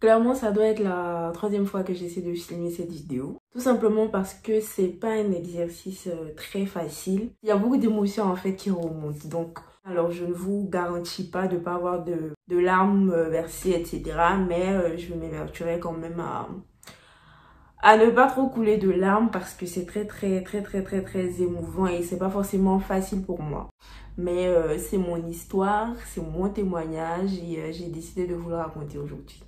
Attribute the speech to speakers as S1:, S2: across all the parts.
S1: Clairement, ça doit être la troisième fois que j'essaie de filmer cette vidéo. Tout simplement parce que c'est pas un exercice très facile. Il y a beaucoup d'émotions en fait qui remontent. Donc, alors je ne vous garantis pas de pas avoir de larmes versées, etc. Mais je m'évertuerai quand même à ne pas trop couler de larmes parce que c'est très émouvant et c'est pas forcément facile pour moi. Mais c'est mon histoire, c'est mon témoignage et j'ai décidé de vous le raconter aujourd'hui.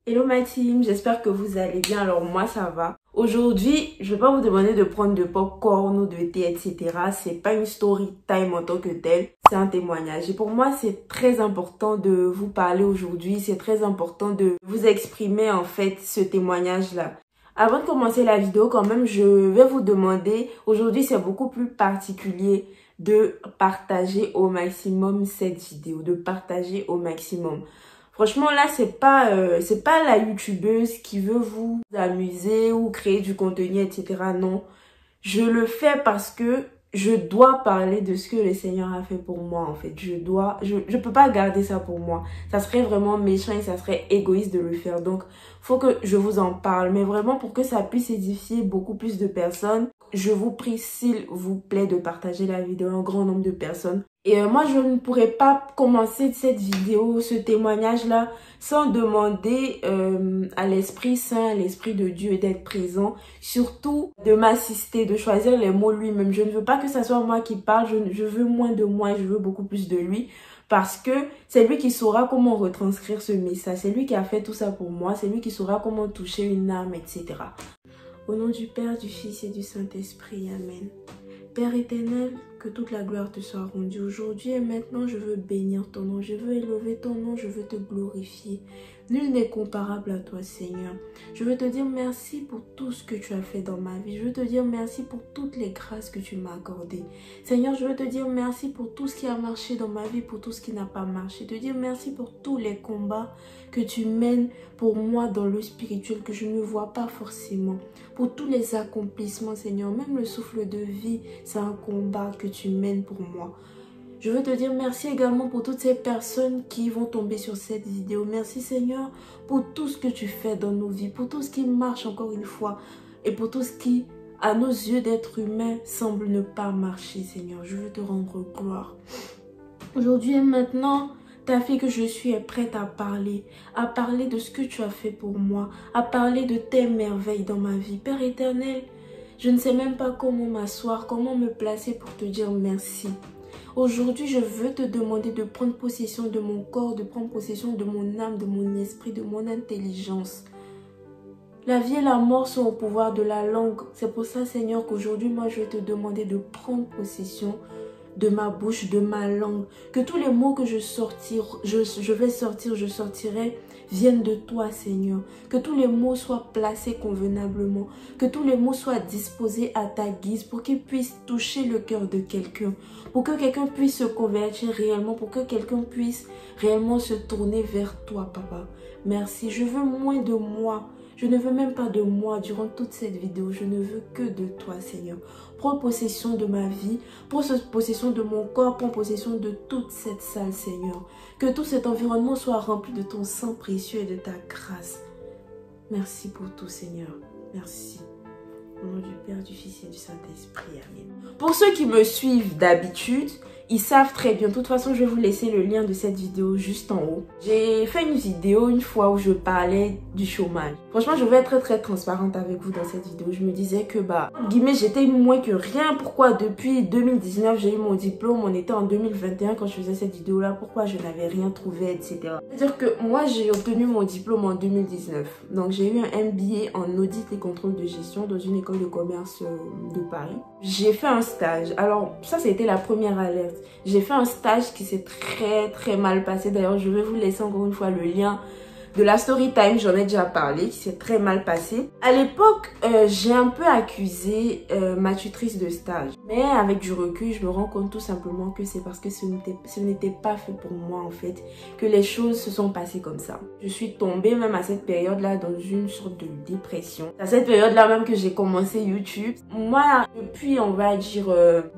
S1: Hello ma team, j'espère que vous allez bien. Alors moi ça va. Aujourd'hui, je vais pas vous demander de prendre de popcorn ou de thé, etc. C'est pas une story time en tant que telle, c'est un témoignage. Et pour moi, c'est très important de vous parler aujourd'hui. C'est très important de vous exprimer en fait ce témoignage-là. Avant de commencer la vidéo, quand même, je vais vous demander, aujourd'hui c'est beaucoup plus particulier, de partager au maximum cette vidéo, de partager au maximum. Franchement, là, c'est pas la youtubeuse qui veut vous amuser ou créer du contenu, etc. Non, je le fais parce que je dois parler de ce que le Seigneur a fait pour moi, en fait. Je peux pas garder ça pour moi. Ça serait vraiment méchant et ça serait égoïste de le faire. Donc, faut que je vous en parle. Mais vraiment, pour que ça puisse édifier beaucoup plus de personnes, je vous prie, s'il vous plaît, de partager la vidéo à un grand nombre de personnes. Et moi, je ne pourrais pas commencer cette vidéo, ce témoignage-là, sans demander à l'Esprit Saint, à l'Esprit de Dieu d'être présent. Surtout, de m'assister, de choisir les mots lui-même. Je ne veux pas que ça soit moi qui parle, je veux moins de moi, je veux beaucoup plus de lui. Parce que c'est lui qui saura comment retranscrire ce message. C'est lui qui a fait tout ça pour moi. C'est lui qui saura comment toucher une âme, etc. Au nom du Père, du Fils et du Saint-Esprit. Amen. Père éternel, que toute la gloire te soit rendue aujourd'hui et maintenant je veux bénir ton nom, je veux élever ton nom, je veux te glorifier. Nul n'est comparable à toi Seigneur. Je veux te dire merci pour tout ce que tu as fait dans ma vie. Je veux te dire merci pour toutes les grâces que tu m'as accordées. Seigneur, je veux te dire merci pour tout ce qui a marché dans ma vie, pour tout ce qui n'a pas marché. Te dire merci pour tous les combats que tu mènes pour moi dans le spirituel que je ne vois pas forcément. Pour tous les accomplissements Seigneur, même le souffle de vie, c'est un combat que tu mènes pour moi. Je veux te dire merci également pour toutes ces personnes qui vont tomber sur cette vidéo. Merci Seigneur pour tout ce que tu fais dans nos vies, pour tout ce qui marche encore une fois et pour tout ce qui, à nos yeux d'êtres humains, semble ne pas marcher Seigneur. Je veux te rendre gloire. Aujourd'hui et maintenant, ta fille que je suis est prête à parler de ce que tu as fait pour moi, à parler de tes merveilles dans ma vie. Père éternel, je ne sais même pas comment m'asseoir, comment me placer pour te dire merci. Aujourd'hui, je veux te demander de prendre possession de mon corps, de prendre possession de mon âme, de mon esprit, de mon intelligence. La vie et la mort sont au pouvoir de la langue. C'est pour ça, Seigneur, qu'aujourd'hui, moi, je vais te demander de prendre possession de ma bouche, de ma langue. Que tous les mots que je sortirai, viennent de toi, Seigneur. Que tous les mots soient placés convenablement. Que tous les mots soient disposés à ta guise pour qu'ils puissent toucher le cœur de quelqu'un. Pour que quelqu'un puisse se convertir réellement. Pour que quelqu'un puisse réellement se tourner vers toi, Papa. Merci. Je veux moins de moi. Je ne veux même pas de moi durant toute cette vidéo. Je ne veux que de toi, Seigneur. Prends possession de ma vie. Prends possession de mon corps. Prends possession de toute cette salle, Seigneur. Que tout cet environnement soit rempli de ton sang précieux et de ta grâce. Merci pour tout, Seigneur. Merci. Au nom du Père, du Fils et du Saint-Esprit. Amen. Pour ceux qui me suivent d'habitude, ils savent très bien. De toute façon, je vais vous laisser le lien de cette vidéo juste en haut. J'ai fait une vidéo une fois où je parlais du chômage. Franchement, je vais être très transparente avec vous dans cette vidéo. Je me disais que, entre guillemets, j'étais moins que rien. Pourquoi depuis 2019, j'ai eu mon diplôme. On était en 2021 quand je faisais cette vidéo-là. Pourquoi je n'avais rien trouvé, etc. C'est-à-dire que moi, j'ai obtenu mon diplôme en 2019. Donc, j'ai eu un MBA en audit et contrôle de gestion dans une école de commerce de Paris. J'ai fait un stage. Alors, ça, c'était la première alerte. J'ai fait un stage qui s'est très mal passé. D'ailleurs, je vais vous laisser encore une fois le lien De la story time, j'en ai déjà parlé, qui s'est très mal passé. À l'époque, j'ai un peu accusé ma tutrice de stage. Mais avec du recul, je me rends compte tout simplement que c'est parce que ce n'était pas fait pour moi en fait, que les choses se sont passées comme ça. Je suis tombée même à cette période-là dans une sorte de dépression. C'est à cette période-là même que j'ai commencé YouTube. Moi, depuis on va dire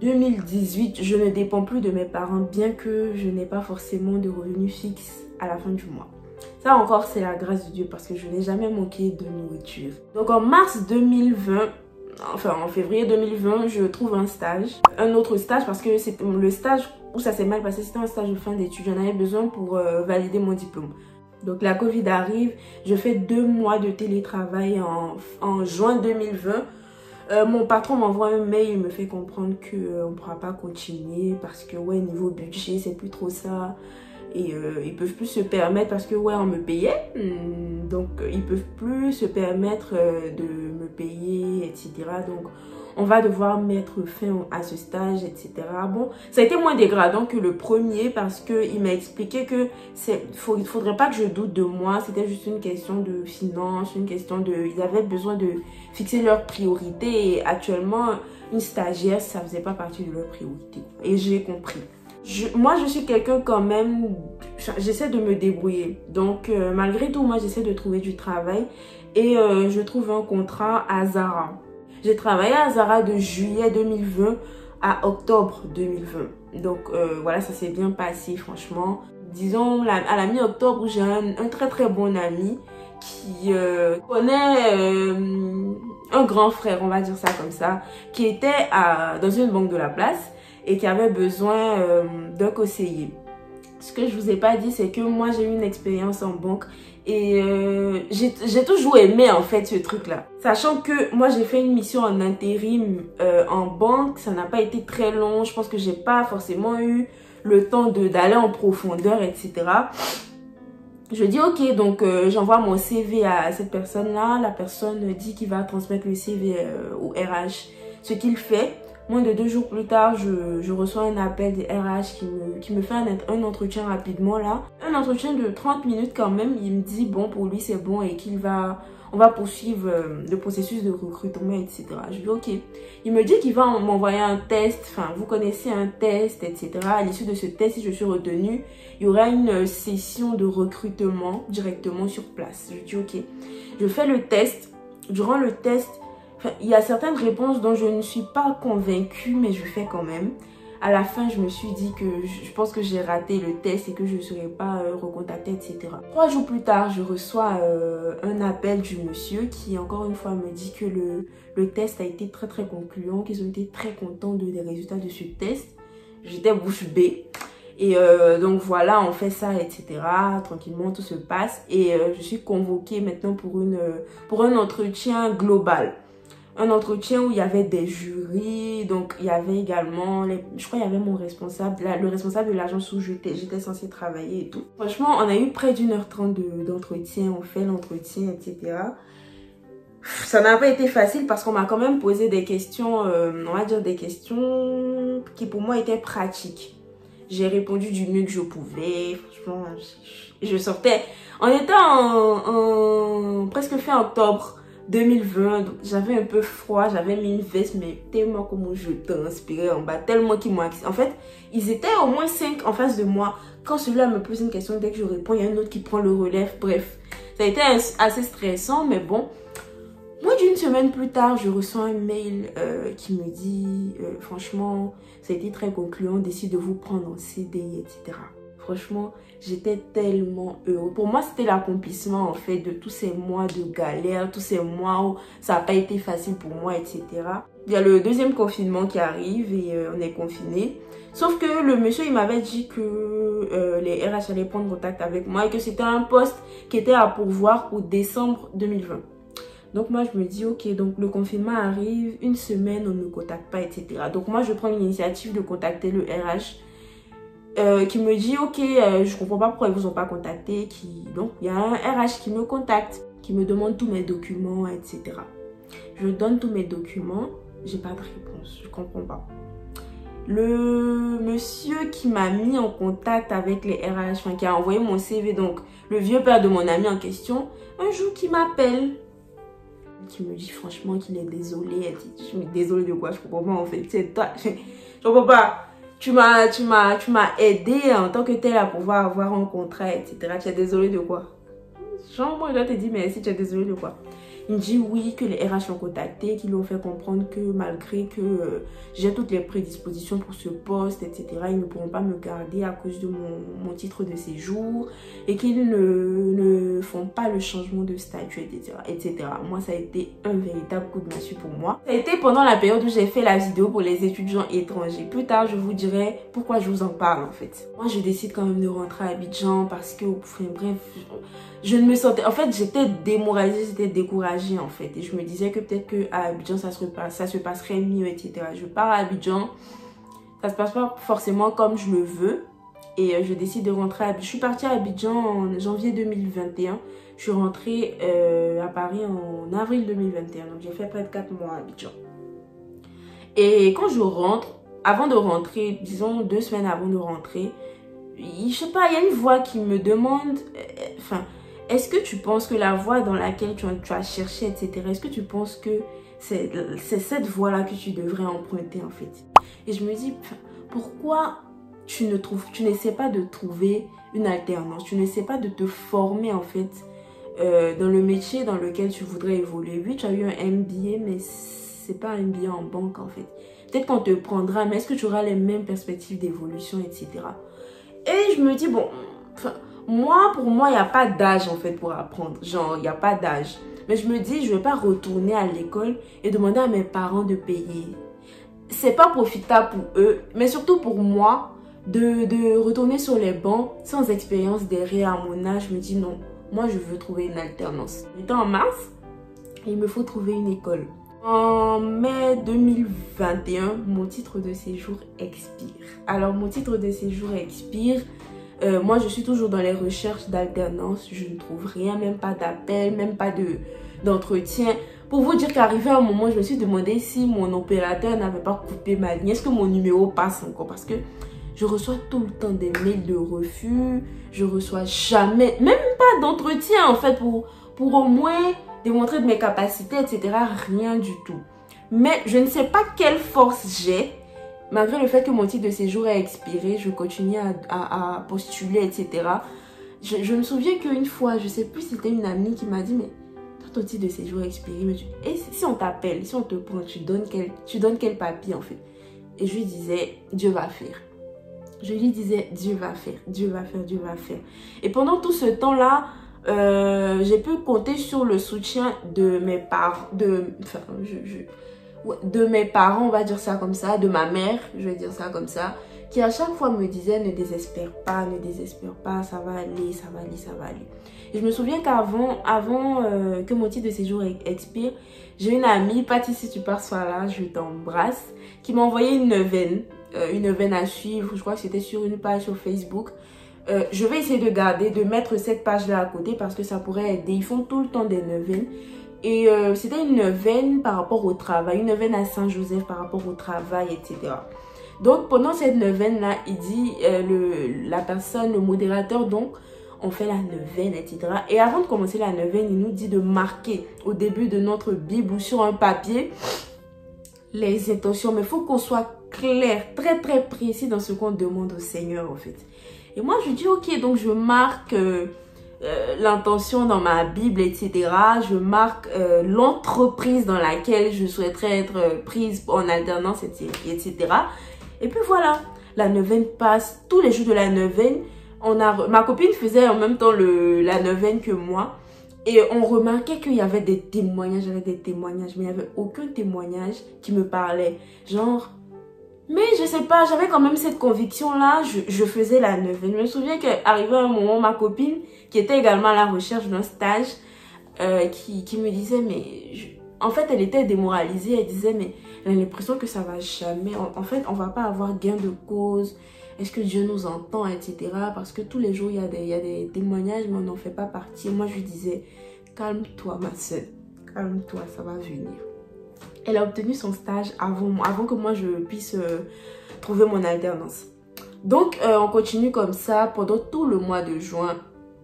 S1: 2018, je ne dépends plus de mes parents, bien que je n'ai pas forcément de revenus fixes à la fin du mois. Ça encore, c'est la grâce de Dieu parce que je n'ai jamais manqué de nourriture. Donc en mars 2020, enfin en février 2020, je trouve un stage. Un autre stage parce que c'était le stage où ça s'est mal passé, c'était un stage de fin d'études. J'en avais besoin pour valider mon diplôme. Donc la Covid arrive, je fais 2 mois de télétravail en juin 2020. Mon patron m'envoie un mail, il me fait comprendre qu'on ne pourra pas continuer parce que ouais, niveau budget, c'est plus trop ça. Et ils peuvent plus se permettre parce que ouais, on me payait, donc ils peuvent plus se permettre de me payer, etc. Donc on va devoir mettre fin à ce stage, etc. Bon, ça a été moins dégradant que le premier parce que il m'a expliqué que il faudrait pas que je doute de moi, c'était juste une question de finance, une question de, ils avaient besoin de fixer leurs priorités et actuellement une stagiaire, ça faisait pas partie de leurs priorités et j'ai compris. Moi, je suis quelqu'un quand même, j'essaie de me débrouiller. Donc, malgré tout, moi, j'essaie de trouver du travail. Et je trouve un contrat à Zara. J'ai travaillé à Zara de juillet 2020 à octobre 2020. Donc, voilà, ça s'est bien passé, franchement. Disons, à la mi-octobre, j'ai un très très bon ami qui connaît un grand frère, on va dire ça comme ça, qui était dans une banque de la place et qui avait besoin d'un conseiller. Ce que je vous ai pas dit, c'est que moi j'ai eu une expérience en banque et j'ai toujours aimé en fait ce truc là. Sachant que moi j'ai fait une mission en intérim en banque, ça n'a pas été très long, je pense que j'ai pas forcément eu le temps d'aller en profondeur, etc. Je dis ok, donc j'envoie mon CV à cette personne là, la personne dit qu'il va transmettre le CV au RH, ce qu'il fait. Moins de 2 jours plus tard, je reçois un appel des RH qui me fait un entretien rapidement là. Un entretien de 30 minutes quand même. Il me dit bon, pour lui c'est bon et on va poursuivre le processus de recrutement, etc. Je dis ok. Il me dit qu'il va m'envoyer un test. Enfin, vous connaissez un test, etc. À l'issue de ce test, si je suis retenue, il y aura une session de recrutement directement sur place. Je dis ok. Je fais le test. Durant le test, enfin, il y a certaines réponses dont je ne suis pas convaincue, mais je fais quand même. À la fin, je me suis dit que je pense que j'ai raté le test et que je ne serai pas recontactée, etc. 3 jours plus tard, je reçois un appel du monsieur qui, encore une fois, me dit que le test a été très très concluant, qu'ils ont été très contents des résultats de ce test. J'étais bouche bée. Et donc voilà, on fait ça, etc. Tranquillement, tout se passe. Et je suis convoquée maintenant pour un entretien global. Un entretien où il y avait des jurys, donc il y avait également, je crois qu'il y avait mon responsable, le responsable de l'agence où j'étais censée travailler et tout. Franchement, on a eu près d'1h30 d'entretien, on fait l'entretien, etc. Ça n'a pas été facile parce qu'on m'a quand même posé des questions, on va dire des questions qui pour moi étaient pratiques. J'ai répondu du mieux que je pouvais, franchement, je sortais. On était presque fin octobre 2020, j'avais un peu froid, j'avais mis une veste, mais tellement comment je transpirais en bas, tellement qu'ils m'ont accès. En fait, ils étaient au moins 5 en face de moi. Quand celui-là me pose une question, dès que je réponds, il y a un autre qui prend le relève. Bref, ça a été assez stressant, mais bon. Moins d'une semaine plus tard, je reçois un mail qui me dit franchement, ça a été très concluant, décide de vous prendre en CDI, etc. Franchement, j'étais tellement heureux. Pour moi, c'était l'accomplissement en fait de tous ces mois de galère, tous ces mois où ça n'a pas été facile pour moi, etc. Il y a le deuxième confinement qui arrive et on est confiné. Sauf que le monsieur, il m'avait dit que les RH allaient prendre contact avec moi et que c'était un poste qui était à pourvoir pour décembre 2020. Donc moi, je me dis, ok, donc le confinement arrive, une semaine, on ne me contacte pas, etc. Donc moi, je prends l'initiative de contacter le RH. Qui me dit ok, je comprends pas pourquoi ils vous ont pas contacté, donc il y a un RH qui me contacte, qui me demande tous mes documents, etc. Je donne tous mes documents, j'ai pas de réponse, je comprends pas. Le monsieur qui m'a mis en contact avec les RH, enfin qui a envoyé mon CV, donc le vieux père de mon ami en question, un jour qui m'appelle, qui me dit franchement qu'il est désolé. Elle dit, je me dis désolé de quoi? Je comprends pas en fait. C'est toi, je comprends pas. Tu m'as aidé en tant que tel à pouvoir avoir un contrat, etc. Tu es désolé de quoi? Genre, moi, je te dis, mais si tu es désolé de quoi? Il me dit oui, que les RH l'ont contacté, qu'ils lui ont fait comprendre que malgré que j'ai toutes les prédispositions pour ce poste, etc., ils ne pourront pas me garder à cause de mon titre de séjour et qu'ils ne font pas le changement de statut, etc., etc. Moi, ça a été un véritable coup de massue pour moi. Ça a été pendant la période où j'ai fait la vidéo pour les étudiants étrangers. Plus tard, je vous dirai pourquoi je vous en parle en fait. Moi, je décide quand même de rentrer à Abidjan parce que, enfin, bref, je ne me sentais... En fait, j'étais démoralisée, j'étais découragée en fait. Et je me disais que peut-être qu'à Abidjan, ça se passerait mieux, etc. Je pars à Abidjan, ça se passe pas forcément comme je le veux. Et je décide de rentrer à Abidjan. Je suis partie à Abidjan en janvier 2021. Je suis rentrée à Paris en avril 2021. Donc j'ai fait près de 4 mois à Abidjan. Et quand je rentre, avant de rentrer, disons 2 semaines avant de rentrer, je sais pas, il y a une voix qui me demande... Enfin... Est-ce que tu penses que la voie dans laquelle tu as cherché, etc., est-ce que tu penses que c'est cette voie-là que tu devrais emprunter, en fait? Et je me dis, pourquoi tu n'essaies pas de trouver une alternance? Tu n'essaies pas de te former, en fait, dans le métier dans lequel tu voudrais évoluer. Oui, tu as eu un MBA, mais c'est pas un MBA en banque, en fait. Peut-être qu'on te prendra, mais est-ce que tu auras les mêmes perspectives d'évolution, etc.? Et je me dis, bon... pour moi, il n'y a pas d'âge en fait pour apprendre. Genre, il n'y a pas d'âge. Mais je me dis, je ne vais pas retourner à l'école et demander à mes parents de payer. C'est pas profitable pour eux, mais surtout pour moi, de retourner sur les bancs sans expérience derrière à mon âge. Je me dis non, moi je veux trouver une alternance. J'étais en mars, il me faut trouver une école. En mai 2021, mon titre de séjour expire. Alors, mon titre de séjour expire. Moi, je suis toujours dans les recherches d'alternance. Je ne trouve rien, même pas d'appel, même pas d'entretien. Pour vous dire qu'arrivé à un moment, je me suis demandé si mon opérateur n'avait pas coupé ma ligne. Est-ce que mon numéro passe encore? Parce que je reçois tout le temps des mails de refus. Je reçois jamais, même pas d'entretien en fait pour au moins démontrer de mes capacités, etc. Rien du tout. Mais je ne sais pas quelle force j'ai. Malgré le fait que mon titre de séjour est expiré, je continue à postuler, etc. Je me souviens qu'une fois, je ne sais plus si c'était une amie qui m'a dit, mais ton titre de séjour est expiré, mais et si on t'appelle, si on te prend, tu donnes quel papier en fait? Et je lui disais, Dieu va faire. Je lui disais, Dieu va faire, Dieu va faire, Dieu va faire. Et pendant tout ce temps-là, j'ai pu compter sur le soutien de mes parents, de mes parents, on va dire ça comme ça, de ma mère, je vais dire ça comme ça, qui à chaque fois me disait ne désespère pas, ça va aller, ça va aller, ça va aller. Et je me souviens qu'avant que mon titre de séjour expire, j'ai une amie, Patty, si tu pars soit là, je t'embrasse, qui m'a envoyé une neuvaine à suivre, je crois que c'était sur une page sur Facebook. Je vais essayer de mettre cette page-là à côté parce que ça pourrait aider. Ils font tout le temps des neuvaines. Et c'était une neuvaine par rapport au travail, une neuvaine à Saint-Joseph par rapport au travail, etc. Donc, pendant cette neuvaine-là, il dit, la personne, le modérateur, donc, on fait la neuvaine, etc. Et avant de commencer la neuvaine, il nous dit de marquer au début de notre Bible ou sur un papier les intentions. Mais il faut qu'on soit clair, très, très précis dans ce qu'on demande au Seigneur, en fait. Et moi, je dis, ok, donc je marque... l'intention dans ma Bible, etc. Je marque l'entreprise dans laquelle je souhaiterais être prise en alternance, etc. Et puis voilà, la neuvaine passe. Tous les jours de la neuvaine, ma copine faisait en même temps la neuvaine que moi. Et on remarquait qu'il y avait des témoignages, mais il n'y avait aucun témoignage qui me parlait. Genre... Mais je sais pas, j'avais quand même cette conviction-là, je faisais la neuvaine. Je me souviens qu'arrivé un moment, ma copine, qui était également à la recherche d'un stage, qui me disait, mais... En fait, elle était démoralisée, elle disait, mais elle a l'impression que ça va jamais. En fait, on va pas avoir gain de cause. Est-ce que Dieu nous entend, etc. Parce que tous les jours, il y a des témoignages, mais on n'en fait pas partie. Moi, je lui disais, calme-toi, ma soeur. Calme-toi, ça va venir. Elle a obtenu son stage avant que moi je puisse trouver mon alternance. Donc, on continue comme ça pendant tout le mois de juin.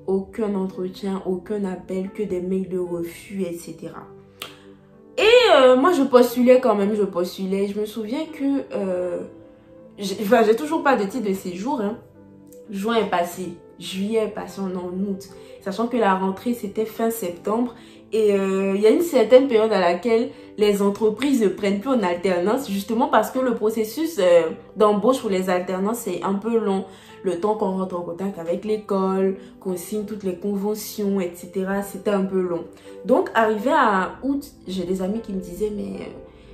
S1: Aucun entretien, aucun appel, que des mails de refus, etc. Et moi, je postulais quand même, je postulais. Je me souviens que j'ai toujours pas de titre de séjour. Hein. Juin est passé, juillet est passé, on est en août. Sachant que la rentrée, c'était fin septembre. Et il y a une certaine période à laquelle les entreprises ne prennent plus en alternance, justement parce que le processus d'embauche pour les alternances est un peu long. Le temps qu'on rentre en contact avec l'école, qu'on signe toutes les conventions, etc. C'était un peu long. Donc, arrivé à août, j'ai des amis qui me disaient, mais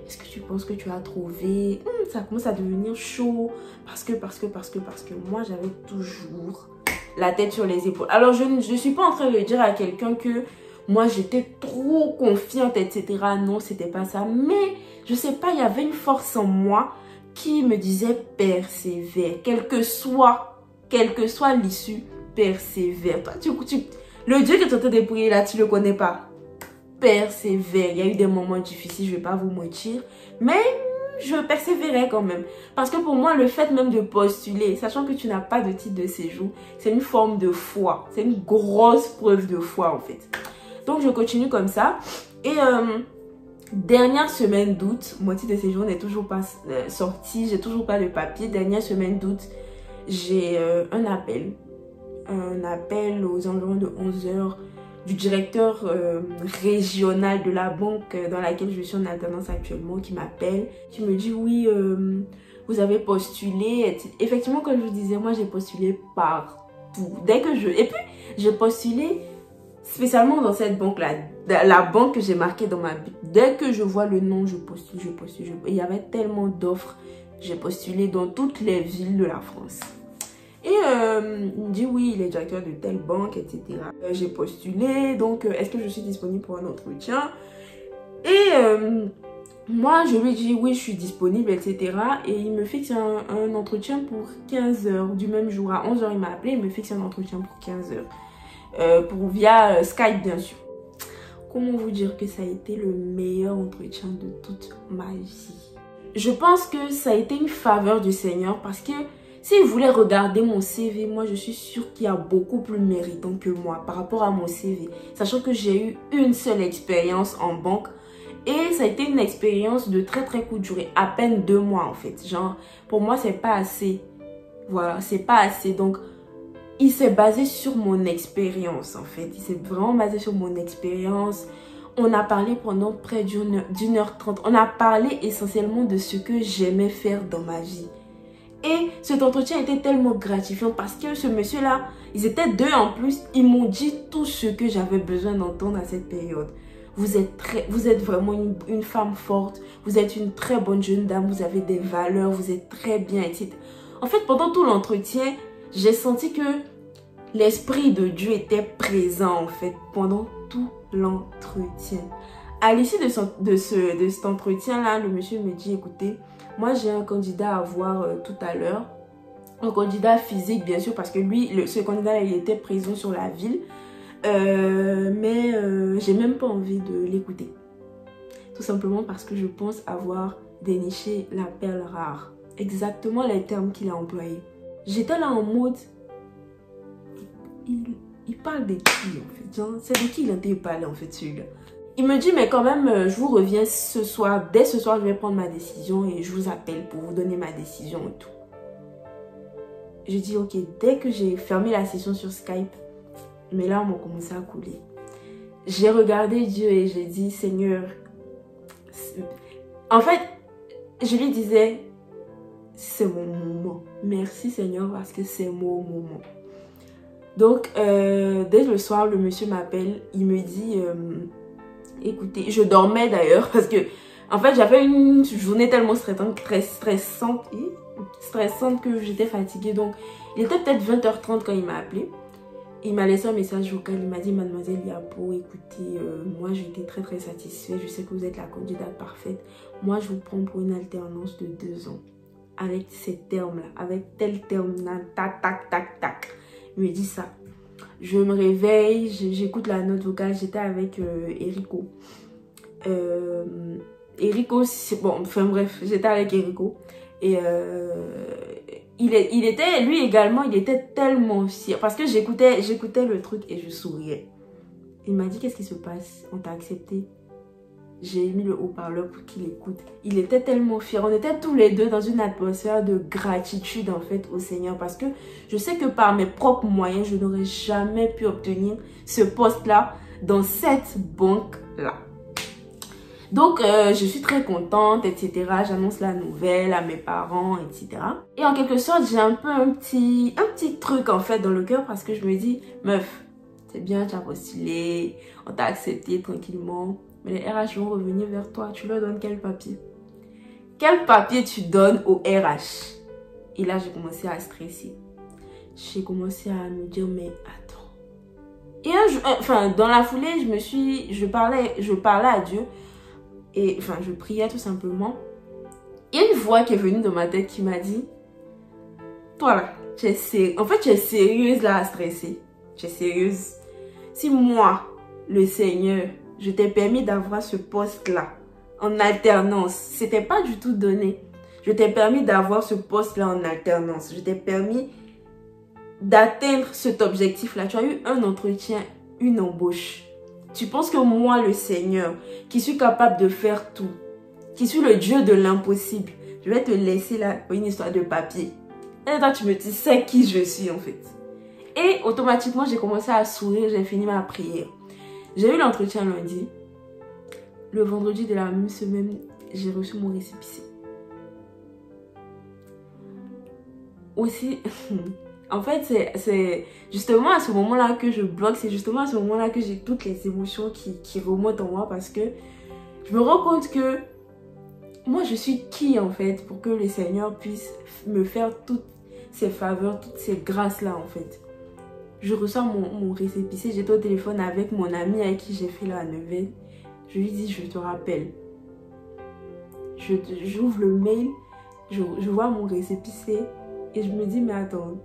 S1: est-ce que tu penses que tu as trouvé? Ça commence à devenir chaud. Parce que moi, j'avais toujours la tête sur les épaules. Alors, je ne suis pas en train de dire à quelqu'un que moi, j'étais trop confiante, etc. Non, c'était pas ça. Mais, je sais pas, il y avait une force en moi qui me disait persévère. Quel que soit l'issue, persévère. Toi, le Dieu que tu es en train de prier là, tu le connais pas. Persévère. Il y a eu des moments difficiles, je vais pas vous mentir. Mais je persévérais quand même. Parce que pour moi, le fait même de postuler, sachant que tu n'as pas de titre de séjour, c'est une forme de foi. C'est une grosse preuve de foi en fait. Donc, je continue comme ça. Et dernière semaine d'août, mon titre de séjour n'est toujours pas sorti. J'ai toujours pas de papier. Dernière semaine d'août, j'ai un appel. Un appel aux environs de 11 h du directeur régional de la banque dans laquelle je suis en alternance actuellement qui m'appelle. Qui me dit oui, vous avez postulé. Effectivement, comme je vous disais, moi j'ai postulé partout. Et puis, j'ai postulé spécialement dans cette banque-là, la banque que j'ai marquée dans ma vie. Dès que je vois le nom, je postule. Il y avait tellement d'offres. J'ai postulé dans toutes les villes de la France. Et il me dit oui, il est directeur de telle banque, etc. J'ai postulé, donc est-ce que je suis disponible pour un entretien? Et moi, je lui dis oui, je suis disponible, etc. Et il me fixe un entretien pour 15 h du même jour. À 11 h, il m'a appelé, il me fixe un entretien pour 15 h. Via Skype, bien sûr. Comment vous dire que ça a été le meilleur entretien de toute ma vie? Je pense que ça a été une faveur du Seigneur parce que si vous voulez regarder mon CV, moi je suis sûre qu'il y a beaucoup plus méritant que moi par rapport à mon CV. Sachant que j'ai eu une seule expérience en banque et ça a été une expérience de très courte durée, à peine 2 mois en fait. Genre, pour moi c'est pas assez. Voilà, c'est pas assez. Donc, il s'est basé sur mon expérience en fait. Il s'est vraiment basé sur mon expérience. On a parlé pendant près d'une heure 30. On a parlé essentiellement de ce que j'aimais faire dans ma vie. Et cet entretien était tellement gratifiant parce que ce monsieur-là, ils étaient 2 en plus. Ils m'ont dit tout ce que j'avais besoin d'entendre à cette période. Vous êtes vraiment une femme forte. Vous êtes une très bonne jeune dame. Vous avez des valeurs. Vous êtes très bien, etc. En fait, pendant tout l'entretien, j'ai senti que l'Esprit de Dieu était présent en fait pendant tout l'entretien. À l'issue de cet entretien-là, le monsieur me dit, écoutez, moi j'ai un candidat à voir tout à l'heure. Un candidat physique bien sûr parce que lui, ce candidat il était présent sur la ville. Mais j'ai même pas envie de l'écouter. Tout simplement parce que je pense avoir déniché la perle rare. Exactement les termes qu'il a employés. J'étais là en mode... Il parle de qui en fait? C'est de qui il a été parlé en fait celui-là? Il me dit mais quand même je vous reviens ce soir. Dès ce soir je vais prendre ma décision et je vous appelle pour vous donner ma décision et tout. Je dis ok, dès que j'ai fermé la session sur Skype, mes larmes ont commencé à couler. J'ai regardé Dieu et j'ai dit Seigneur. En fait, je lui disais c'est mon moment. Merci Seigneur parce que c'est mon moment. Donc, dès le soir, le monsieur m'appelle. Il me dit, écoutez, je dormais d'ailleurs parce que, en fait, j'avais une journée tellement stressante que j'étais fatiguée. Donc, il était peut-être 20 h 30 quand il m'a appelé. Il m'a laissé un message vocal. Il m'a dit, mademoiselle Yapo, écoutez, moi, j'ai été très satisfait. Je sais que vous êtes la candidate parfaite. Moi, je vous prends pour une alternance de 2 ans. Avec ces termes-là, avec tel terme-là, tac, tac, tac, tac. Il me dit ça. Je me réveille, j'écoute la note vocale. J'étais avec Erico. Erico, bon, enfin bref, j'étais avec Erico. Et lui également, il était tellement fier. Parce que j'écoutais le truc et je souriais. Il m'a dit, qu'est-ce qui se passe? On t'a accepté. J'ai mis le haut-parleur pour qu'il écoute. Il était tellement fier. On était tous les deux dans une atmosphère de gratitude en fait au Seigneur. Parce que je sais que par mes propres moyens, je n'aurais jamais pu obtenir ce poste-là dans cette banque-là. Donc, je suis très contente, etc. J'annonce la nouvelle à mes parents, etc. Et en quelque sorte, j'ai un peu un petit truc en fait dans le cœur parce que je me dis, meuf, c'est bien, tu as postulé, on t'a accepté tranquillement. Mais les RH vont revenir vers toi. Tu leur donnes quel papier? Quel papier tu donnes au RH? Et là, j'ai commencé à stresser. J'ai commencé à me dire, mais attends. Et un jour, enfin, dans la foulée, je parlais à Dieu. Et enfin, je priais tout simplement. Il y a une voix qui est venue dans ma tête qui m'a dit, toi là, tu es sérieuse là à stresser. Tu es sérieuse. Si moi, le Seigneur, je t'ai permis d'avoir ce poste-là en alternance. C'était pas du tout donné. Je t'ai permis d'avoir ce poste-là en alternance. Je t'ai permis d'atteindre cet objectif-là. Tu as eu un entretien, une embauche. Tu penses que moi, le Seigneur, qui suis capable de faire tout, qui suis le Dieu de l'impossible, je vais te laisser là pour une histoire de papier. Et toi, tu me dis, c'est qui je suis en fait. Et automatiquement, j'ai commencé à sourire, j'ai fini ma prière. J'ai eu l'entretien lundi. Le vendredi de la même semaine, j'ai reçu mon récépissé. Aussi, en fait, c'est justement à ce moment-là que je bloque. C'est justement à ce moment-là que j'ai toutes les émotions qui remontent en moi. Parce que je me rends compte que moi, je suis qui en fait pour que le Seigneur puisse me faire toutes ces faveurs, toutes ces grâces-là en fait. Je reçois mon récépissé, j'étais au téléphone avec mon ami avec qui j'ai fait la neuvaine. Je lui dis, je te rappelle. J'ouvre le mail, je vois mon récépissé et je me dis, mais attends,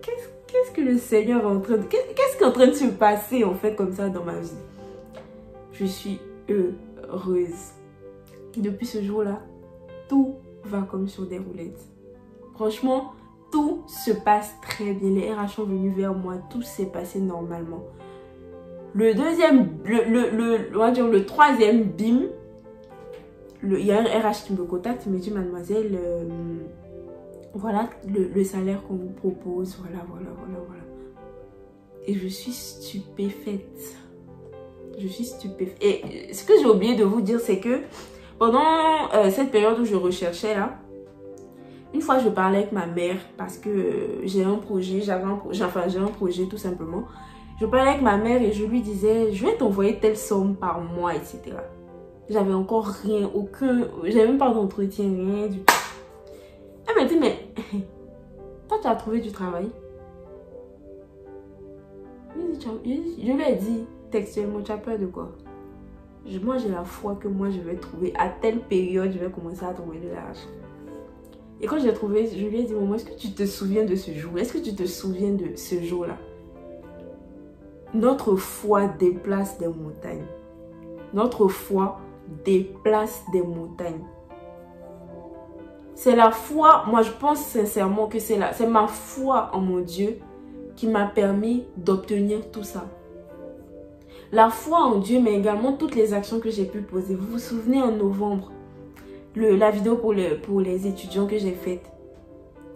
S1: qu'est-ce que le Seigneur est en train de... Qu'est-ce qui est en train de se passer en fait comme ça dans ma vie? Je suis heureuse. Et depuis ce jour-là, tout va comme sur des roulettes. Franchement, tout se passe très bien. Les RH sont venus vers moi. Tout s'est passé normalement. Le deuxième, on va dire le troisième BIM, il y a un RH qui me contacte. Il me dit, mademoiselle, voilà le salaire qu'on vous propose. Voilà. Et je suis stupéfaite. Je suis stupéfaite. Et ce que j'ai oublié de vous dire, c'est que pendant cette période où je recherchais là, une fois, je parlais avec ma mère parce que j'ai un projet, j'ai un projet tout simplement. Je parlais avec ma mère et je lui disais, je vais t'envoyer telle somme par mois, etc. J'avais encore rien, j'avais même pas d'entretien, rien du tout. Elle m'a dit, mais toi, tu as trouvé du travail? Je lui ai dit textuellement, tu as peur de quoi? Moi, j'ai la foi que moi, je vais trouver, à telle période, je vais commencer à trouver de l'argent. Et quand j'ai trouvé, je lui ai dit, maman, est-ce que tu te souviens de ce jour? Est-ce que tu te souviens de ce jour-là? Notre foi déplace des montagnes. Notre foi déplace des montagnes. C'est la foi, moi je pense sincèrement que c'est ma foi en mon Dieu qui m'a permis d'obtenir tout ça. La foi en Dieu, mais également toutes les actions que j'ai pu poser. Vous vous souvenez en novembre, la vidéo pour les étudiants que j'ai faite.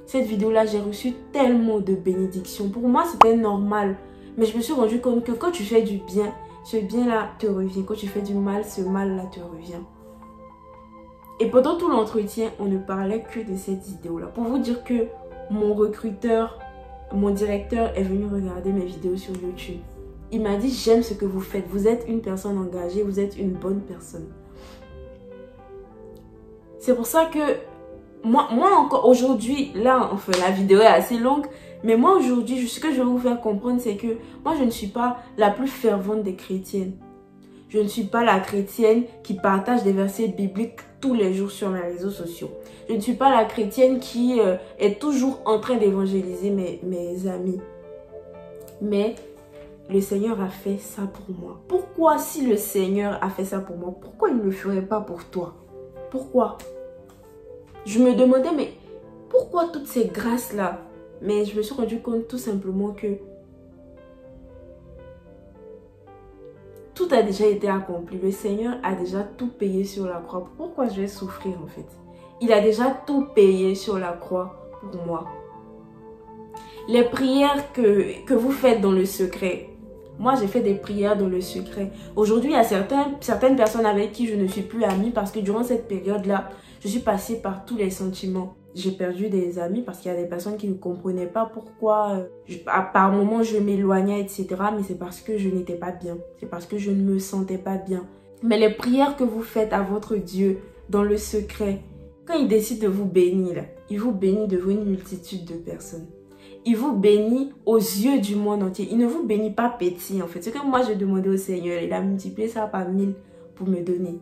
S1: Cette vidéo-là, j'ai reçu tellement de bénédictions. Pour moi, c'était normal. Mais je me suis rendu compte que quand tu fais du bien, ce bien-là te revient. Quand tu fais du mal, ce mal-là te revient. Et pendant tout l'entretien, on ne parlait que de cette vidéo-là. Pour vous dire que mon recruteur, mon directeur est venu regarder mes vidéos sur YouTube. Il m'a dit, j'aime ce que vous faites. Vous êtes une personne engagée, vous êtes une bonne personne. C'est pour ça que moi encore aujourd'hui, là, enfin la vidéo est assez longue, mais moi aujourd'hui, ce que je vais vous faire comprendre, c'est que moi je ne suis pas la plus fervente des chrétiennes. Je ne suis pas la chrétienne qui partage des versets bibliques tous les jours sur mes réseaux sociaux. Je ne suis pas la chrétienne qui est toujours en train d'évangéliser mes amis. Mais le Seigneur a fait ça pour moi. Pourquoi, si le Seigneur a fait ça pour moi, pourquoi il ne le ferait pas pour toi? Pourquoi? Je me demandais, mais pourquoi toutes ces grâces-là? Mais je me suis rendu compte tout simplement que tout a déjà été accompli. Le Seigneur a déjà tout payé sur la croix. Pourquoi je vais souffrir en fait? Il a déjà tout payé sur la croix pour moi. Les prières que vous faites dans le secret. Moi, j'ai fait des prières dans le secret. Aujourd'hui, il y a certaines personnes avec qui je ne suis plus amie parce que durant cette période-là, je suis passée par tous les sentiments. J'ai perdu des amis parce qu'il y a des personnes qui ne comprenaient pas pourquoi par moments je m'éloignais, etc. Mais c'est parce que je n'étais pas bien. C'est parce que je ne me sentais pas bien. Mais les prières que vous faites à votre Dieu dans le secret, quand il décide de vous bénir, il vous bénit devant une multitude de personnes. Il vous bénit aux yeux du monde entier. Il ne vous bénit pas petit en fait. Ce que moi j'ai demandé au Seigneur, il a multiplié ça par 1000 pour me donner.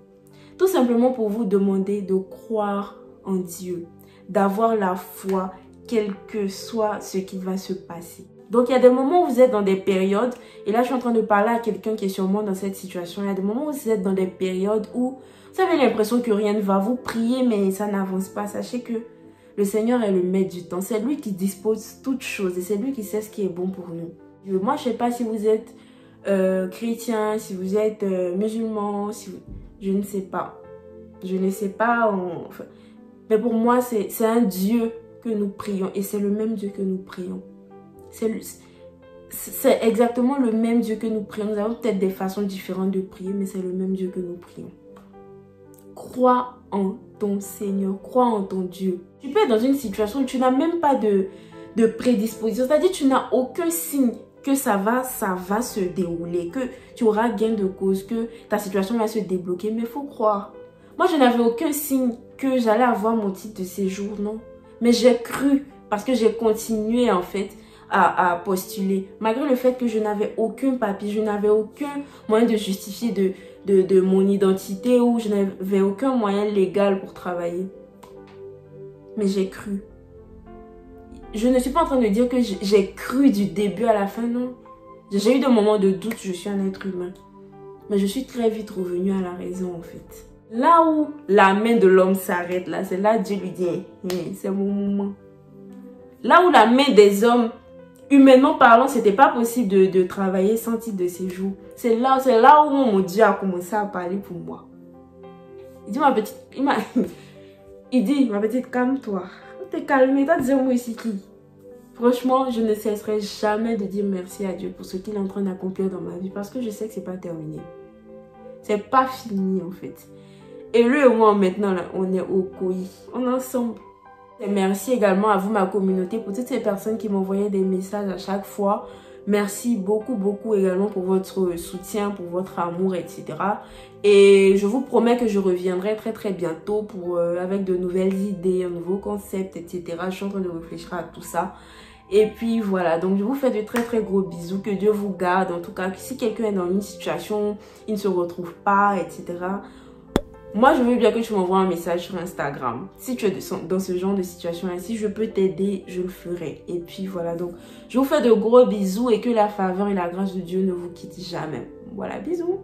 S1: Tout simplement pour vous demander de croire en Dieu. D'avoir la foi, quel que soit ce qui va se passer. Donc il y a des moments où vous êtes dans des périodes, et là je suis en train de parler à quelqu'un qui est sûrement dans cette situation. Il y a des moments où vous êtes dans des périodes où vous avez l'impression que rien ne va. Vous priez mais ça n'avance pas. Sachez que le Seigneur est le maître du temps. C'est lui qui dispose toutes choses et c'est lui qui sait ce qui est bon pour nous. Moi, je ne sais pas si vous êtes chrétien, si vous êtes musulman, je ne sais pas. Je ne sais pas. Enfin, mais pour moi, c'est un Dieu que nous prions et c'est le même Dieu que nous prions. C'est exactement le même Dieu que nous prions. Nous avons peut-être des façons différentes de prier, mais c'est le même Dieu que nous prions. Crois en ton Seigneur, crois en ton Dieu. Tu peux être dans une situation où tu n'as même pas de prédisposition, c'est-à-dire tu n'as aucun signe que ça va se dérouler, que tu auras gain de cause, que ta situation va se débloquer, mais il faut croire. Moi, je n'avais aucun signe que j'allais avoir mon titre de séjour, non. Mais j'ai cru parce que j'ai continué en fait à postuler. Malgré le fait que je n'avais aucun papier, je n'avais aucun moyen de justifier de mon identité ou je n'avais aucun moyen légal pour travailler. Mais j'ai cru. Je ne suis pas en train de dire que j'ai cru du début à la fin, non. J'ai eu des moments de doute, je suis un être humain. Mais je suis très vite revenue à la raison en fait. Là où la main de l'homme s'arrête, là, c'est là Dieu lui dit, hey, c'est mon moment. Là où la main des hommes, humainement parlant, c'était pas possible de travailler sans titre de séjour. C'est là où mon Dieu a commencé à parler pour moi. Il dit, ma petite, calme-toi. T'es calmée, t'as dit moi ici qui? Franchement, je ne cesserai jamais de dire merci à Dieu pour ce qu'il est en train d'accomplir dans ma vie parce que je sais que c'est pas terminé. C'est pas fini en fait. Et lui et moi maintenant, là, on est au COI. On est ensemble. Et merci également à vous, ma communauté, pour toutes ces personnes qui m'envoyaient des messages à chaque fois. Merci beaucoup, beaucoup également pour votre soutien, pour votre amour, etc. Et je vous promets que je reviendrai très, très bientôt avec de nouvelles idées, un nouveau concept, etc. Je suis en train de réfléchir à tout ça. Et puis voilà, donc je vous fais de très, très gros bisous. Que Dieu vous garde. En tout cas, si quelqu'un est dans une situation, il ne se retrouve pas, etc. Moi, je veux bien que tu m'envoies un message sur Instagram. Si tu es dans ce genre de situation, si je peux t'aider, je le ferai. Et puis voilà, donc je vous fais de gros bisous et que la faveur et la grâce de Dieu ne vous quittent jamais. Voilà, bisous.